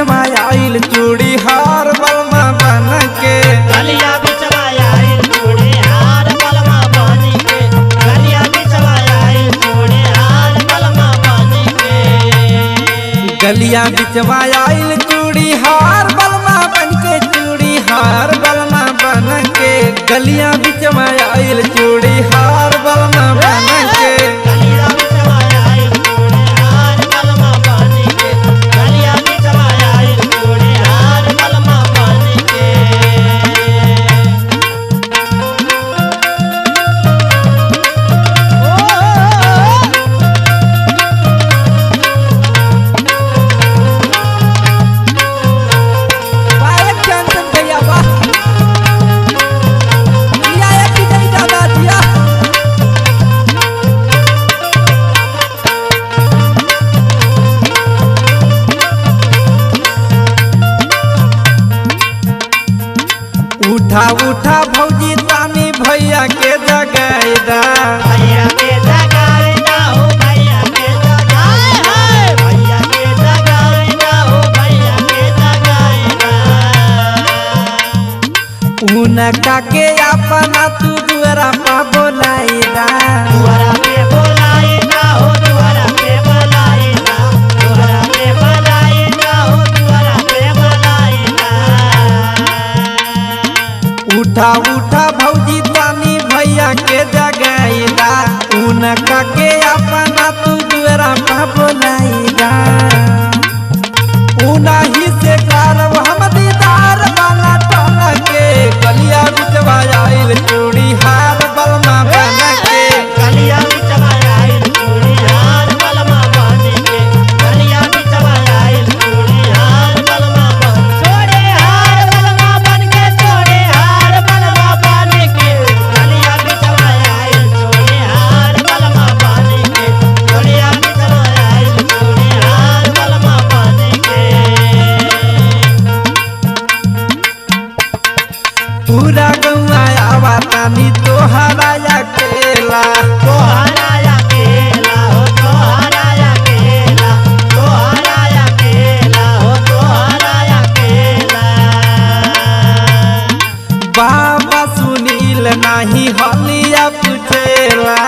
बिचवा आइल चूड़ी हार बलमा बन के। गलिया बिचवा आइल चूड़ी हार बलमा बन के। गलिया बिचवा आइल चूड़ी हार बलमा बन के। गलिया बिचवा आइल चूड़ी हार बलमा बन के। चूड़ी हार बलमा बन के। गलिया बिचवा आइल चूड़ी हार बलमा बन के। गलिया बिचवा आइल चूड़ी हार बलमा बन के। गलिया बिचवा आइल चूड़ी हार बलमा बन के। उठा उठा भौजी तानी भैया के जगाइदा। भैया के जगाइदा हो भैया के जगाइदा। भैया के जगाइदा हो भैया के जगाइदा। उनका के अपना तू दुआरा पा बोलाइदा। दुआरा पे बोलाइदा हो दुआरा पे बोलाइदा। दुआरा पे बोलाइदा हो दुआरा पे बोलाइदा। उठा उठा भौजी तानी भैया के जगाइदा। उनका के अपना तू दुआरा पा बोलाइदा। उनही से करब हम दीदार वाला टोला के। गलिया बिचवा आइल चूड़ी हार बलमा बन के। गलिया बिचवा आइल चूड़ी हार बलमा बन के। गलिया बिचवा आइल चूड़ी हार बलमा बन चूड़ी हार बलमा बन के। चूड़ी हार बलमा बन के। गलिया बिचवा आइल चूड़ी हार बलमा बन के। गलिया बिचवा आइल चूड़ी हार बलमा बन के। पूरा गौआ आवा तानी तोहरा अकेला। तोहरा अकेला हो तोहरा अकेला। तोहरा अकेला हो तोहरा अकेला। बाबा सुनील नाही हलिया पुछेला।